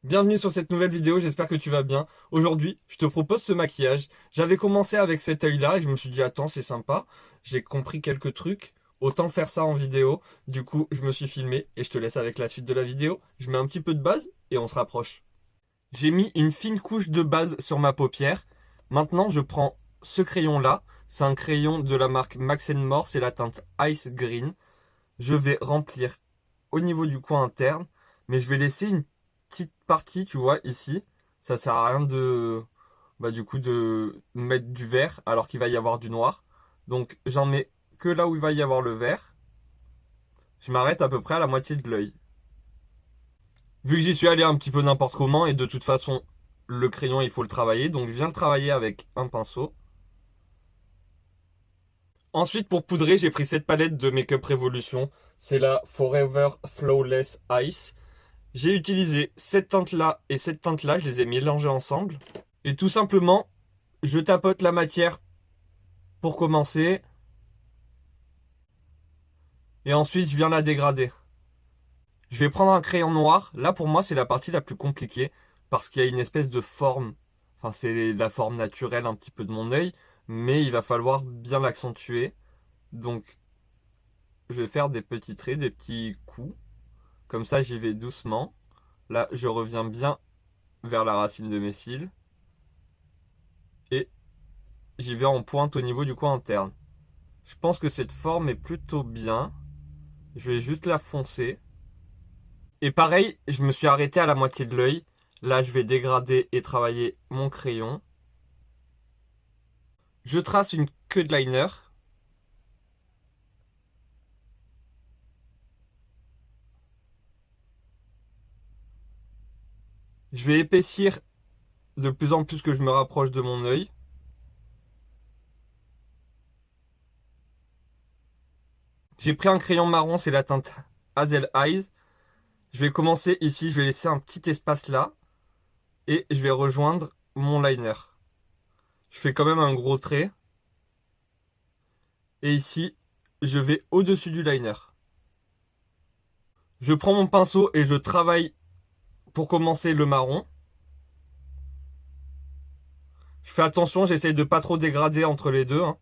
Bienvenue sur cette nouvelle vidéo, j'espère que tu vas bien. Aujourd'hui, je te propose ce maquillage. J'avais commencé avec cet œil-là et je me suis dit, attends, c'est sympa. J'ai compris quelques trucs, autant faire ça en vidéo. Du coup, je me suis filmé et je te laisse avec la suite de la vidéo. Je mets un petit peu de base et on se rapproche. J'ai mis une fine couche de base sur ma paupière. Maintenant, je prends ce crayon-là. C'est un crayon de la marque Max More, c'est la teinte Ice Green. Je vais remplir au niveau du coin interne, mais je vais laisser une petite partie, tu vois, ici. Ça sert à rien de, du coup, de mettre du vert alors qu'il va y avoir du noir. Donc, j'en mets que là où il va y avoir le vert. Je m'arrête à peu près à la moitié de l'œil. Vu que j'y suis allé un petit peu n'importe comment et de toute façon, le crayon, il faut le travailler. Donc, je viens le travailler avec un pinceau. Ensuite, pour poudrer, j'ai pris cette palette de Make Up Revolution. C'est la Forever Flawless Ice. J'ai utilisé cette teinte-là et cette teinte-là, je les ai mélangées ensemble. Et tout simplement, je tapote la matière pour commencer. Et ensuite, je viens la dégrader. Je vais prendre un crayon noir. Là, pour moi, c'est la partie la plus compliquée. Parce qu'il y a une espèce de forme. Enfin, c'est la forme naturelle un petit peu de mon œil. Mais il va falloir bien l'accentuer. Donc, je vais faire des petits traits, des petits coups. Comme ça, j'y vais doucement. Là, je reviens bien vers la racine de mes cils. Et j'y vais en pointe au niveau du coin interne. Je pense que cette forme est plutôt bien. Je vais juste la foncer. Et pareil, je me suis arrêté à la moitié de l'œil. Là, je vais dégrader et travailler mon crayon. Je trace une queue de liner. Je vais épaissir de plus en plus que je me rapproche de mon œil. J'ai pris un crayon marron, c'est la teinte Hazel Eyes. Je vais commencer ici, je vais laisser un petit espace là. Et je vais rejoindre mon liner. Je fais quand même un gros trait. Et ici, je vais au-dessus du liner. Je prends mon pinceau et je travaille pour commencer le marron. Je fais attention, j'essaye de pas trop dégrader entre les deux, hein.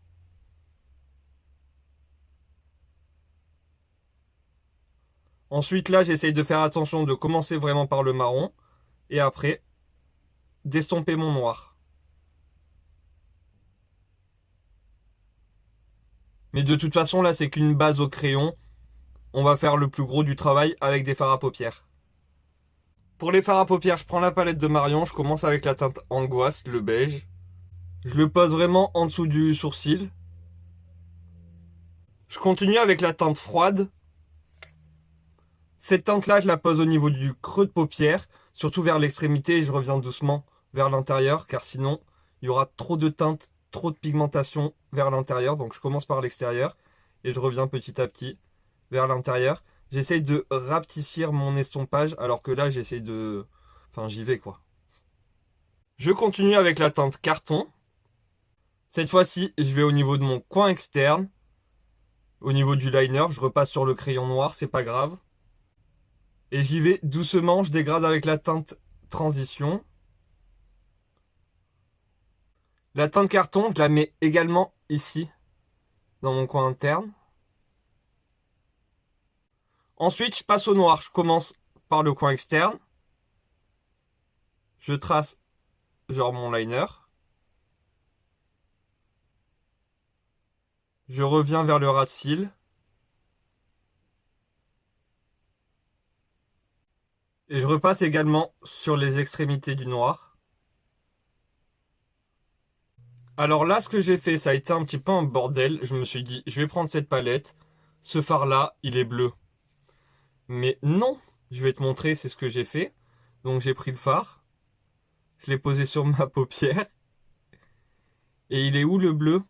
Ensuite, là, j'essaye de faire attention de commencer vraiment par le marron. Et après, d'estomper mon noir. Mais de toute façon, là, c'est qu'une base au crayon. On va faire le plus gros du travail avec des fards à paupières. Pour les fards à paupières, je prends la palette de Marion. Je commence avec la teinte Angoisse, le beige. Je le pose vraiment en dessous du sourcil. Je continue avec la teinte froide. Cette teinte-là, je la pose au niveau du creux de paupière, surtout vers l'extrémité, et je reviens doucement vers l'intérieur, car sinon, il y aura trop de teinte, trop de pigmentation vers l'intérieur. Donc je commence par l'extérieur, et je reviens petit à petit vers l'intérieur. J'essaye de rapetissir mon estompage, alors que là, j'essaye de... Enfin, j'y vais, quoi. Je continue avec la teinte carton. Cette fois-ci, je vais au niveau de mon coin externe. Au niveau du liner, je repasse sur le crayon noir, c'est pas grave. Et j'y vais doucement, je dégrade avec la teinte transition. La teinte carton, je la mets également ici, dans mon coin interne. Ensuite, je passe au noir. Je commence par le coin externe. Je trace genre mon liner. Je reviens vers le ras de cils. Et je repasse également sur les extrémités du noir. Alors là, ce que j'ai fait, ça a été un petit peu un bordel. Je me suis dit, je vais prendre cette palette. Ce fard-là, il est bleu. Mais non, je vais te montrer, c'est ce que j'ai fait. Donc j'ai pris le fard. Je l'ai posé sur ma paupière. Et il est où le bleu?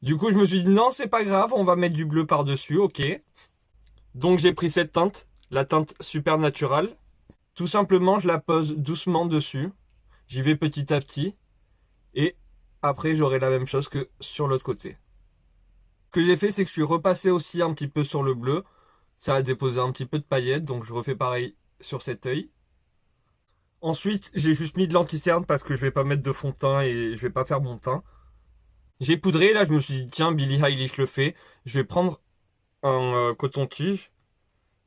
Du coup, je me suis dit, non, c'est pas grave, on va mettre du bleu par-dessus, ok. Donc j'ai pris cette teinte, la teinte Supernatural. Tout simplement, je la pose doucement dessus. J'y vais petit à petit. Et après, j'aurai la même chose que sur l'autre côté. Ce que j'ai fait, c'est que je suis repassé aussi un petit peu sur le bleu. Ça a déposé un petit peu de paillettes, donc je refais pareil sur cet œil. Ensuite, j'ai juste mis de l'anti-cerne parce que je vais pas mettre de fond de teint et je vais pas faire mon teint. J'ai poudré, là je me suis dit tiens, Billie Eilish le fait. Je vais prendre un coton-tige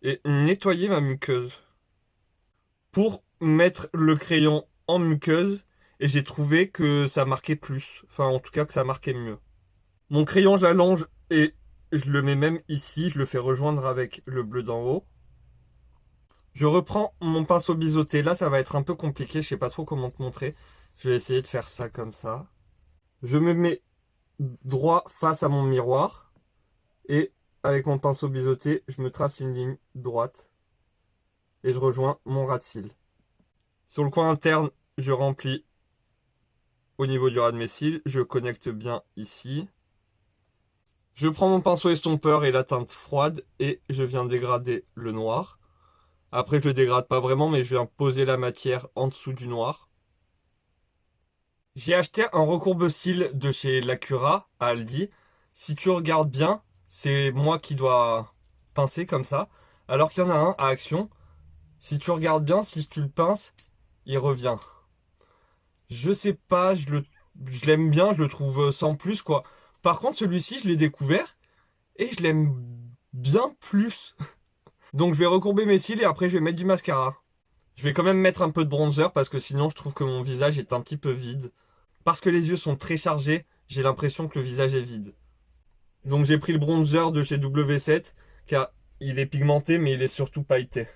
et nettoyer ma muqueuse pour mettre le crayon en muqueuse et j'ai trouvé que ça marquait plus. Enfin, en tout cas, que ça marquait mieux. Mon crayon, je l'allonge et je le mets même ici. Je le fais rejoindre avec le bleu d'en haut. Je reprends mon pinceau biseauté. Là, ça va être un peu compliqué. Je sais pas trop comment te montrer. Je vais essayer de faire ça comme ça. Je me mets droit face à mon miroir et avec mon pinceau biseauté, je me trace une ligne droite et je rejoins mon ras de cils. Sur le coin interne, je remplis au niveau du ras de mes cils. Je connecte bien ici. Je prends mon pinceau estompeur et la teinte froide et je viens dégrader le noir. Après, je le dégrade pas vraiment, mais je viens poser la matière en dessous du noir. J'ai acheté un recourbe-cils de chez Lacura à Aldi. Si tu regardes bien, c'est moi qui dois pincer comme ça. Alors qu'il y en a un à Action. Si tu regardes bien, si tu le pinces, il revient. Je sais pas, je l'aime bien, je le trouve sans plus quoi. Par contre, celui-ci, je l'ai découvert et je l'aime bien plus. Donc je vais recourber mes cils et après je vais mettre du mascara. Je vais quand même mettre un peu de bronzer parce que sinon je trouve que mon visage est un petit peu vide. Parce que les yeux sont très chargés, j'ai l'impression que le visage est vide. Donc j'ai pris le bronzer de chez W7 car il est pigmenté mais il est surtout pailleté.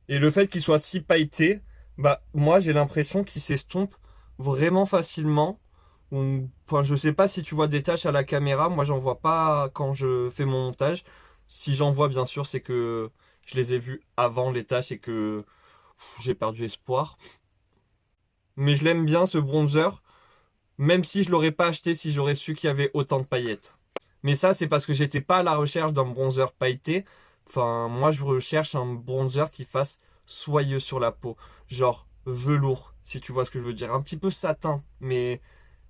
Et le fait qu'il soit si pailleté, bah moi j'ai l'impression qu'il s'estompe vraiment facilement. Enfin, je sais pas si tu vois des taches à la caméra, moi j'en vois pas quand je fais mon montage. Si j'en vois bien sûr, c'est que je les ai vues avant les taches et que j'ai perdu espoir. Mais je l'aime bien ce bronzer, même si je l'aurais pas acheté si j'aurais su qu'il y avait autant de paillettes. Mais ça c'est parce que j'étais pas à la recherche d'un bronzer pailleté. Enfin, moi je recherche un bronzer qui fasse soyeux sur la peau, genre velours, si tu vois ce que je veux dire, un petit peu satin, mais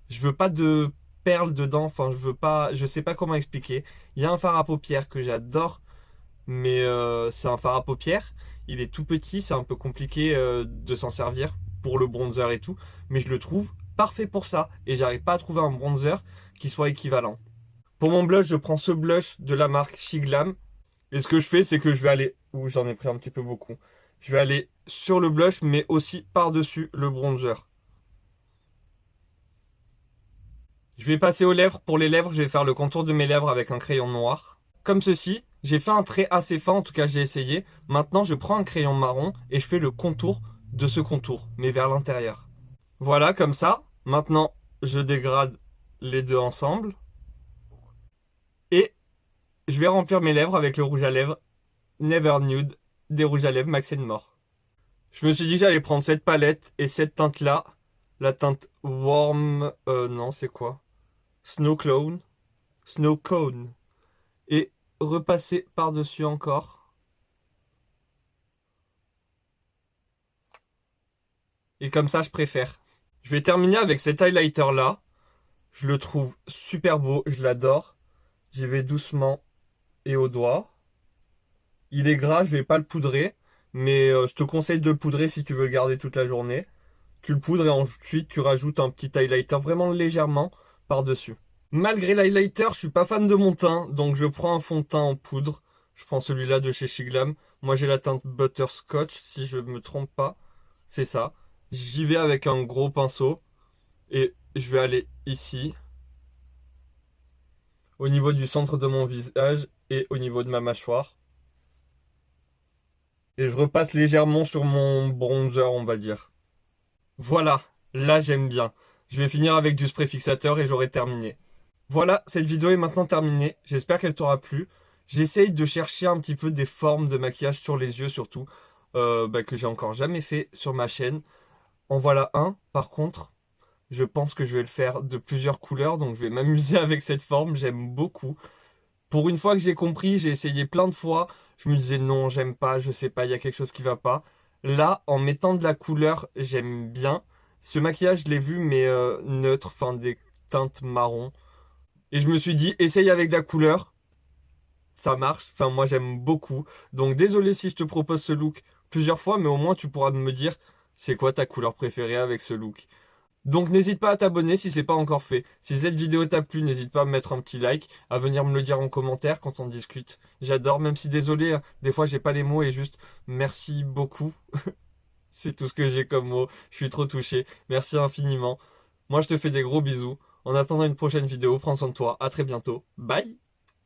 je veux pas de perles dedans, enfin je veux pas, je sais pas comment expliquer. Il y a un fard à paupières que j'adore, mais c'est un fard à paupières, il est tout petit, c'est un peu compliqué de s'en servir pour le bronzer et tout, mais je le trouve parfait pour ça et j'arrive pas à trouver un bronzer qui soit équivalent. Pour mon blush, je prends ce blush de la marque Shiglam et ce que je fais, c'est que je vais aller, ouh j'en ai pris un petit peu beaucoup, je vais aller sur le blush mais aussi par-dessus le bronzer. Je vais passer aux lèvres. Pour les lèvres, je vais faire le contour de mes lèvres avec un crayon noir. Comme ceci, j'ai fait un trait assez fin, en tout cas j'ai essayé. Maintenant, je prends un crayon marron et je fais le contour de ce contour, mais vers l'intérieur. Voilà, comme ça. Maintenant, je dégrade les deux ensemble. Et je vais remplir mes lèvres avec le rouge à lèvres Never Nude des rouges à lèvres Max More. Je me suis dit que j'allais prendre cette palette et cette teinte-là. La teinte Warm... non, c'est quoi? Snow Clone. Snow Cone. Et repasser par-dessus encore. Et comme ça, je préfère. Je vais terminer avec cet highlighter là. Je le trouve super beau, je l'adore. J'y vais doucement et au doigt. Il est gras, je vais pas le poudrer. Mais je te conseille de le poudrer si tu veux le garder toute la journée. Tu le poudres et ensuite tu rajoutes un petit highlighter vraiment légèrement par-dessus. Malgré l'highlighter, je suis pas fan de mon teint, donc je prends un fond de teint en poudre. Je prends celui-là de chez Shiglam. Moi j'ai la teinte Butterscotch, si je me trompe pas. C'est ça. J'y vais avec un gros pinceau et je vais aller ici, au niveau du centre de mon visage et au niveau de ma mâchoire. Et je repasse légèrement sur mon bronzer, on va dire. Voilà, là j'aime bien. Je vais finir avec du spray fixateur et j'aurai terminé. Voilà, cette vidéo est maintenant terminée. J'espère qu'elle t'aura plu. J'essaye de chercher un petit peu des formes de maquillage sur les yeux surtout, que j'ai encore jamais fait sur ma chaîne. En voilà un, par contre, je pense que je vais le faire de plusieurs couleurs, donc je vais m'amuser avec cette forme, j'aime beaucoup. Pour une fois que j'ai compris, j'ai essayé plein de fois, je me disais non, j'aime pas, je sais pas, il y a quelque chose qui va pas. Là, en mettant de la couleur, j'aime bien. Ce maquillage, je l'ai vu, mais neutre, enfin des teintes marron. Et je me suis dit, essaye avec de la couleur. ça marche. Enfin, moi, j'aime beaucoup. Donc, désolé si je te propose ce look plusieurs fois, mais au moins, tu pourras me dire c'est quoi ta couleur préférée avec ce look. Donc n'hésite pas à t'abonner si c'est pas encore fait. Si cette vidéo t'a plu, n'hésite pas à me mettre un petit like, à venir me le dire en commentaire quand on discute. J'adore, même si désolé, hein, des fois j'ai pas les mots et juste merci beaucoup. C'est tout ce que j'ai comme mot. Je suis trop touché. Merci infiniment. Moi je te fais des gros bisous. En attendant une prochaine vidéo, prends soin de toi. À très bientôt. Bye!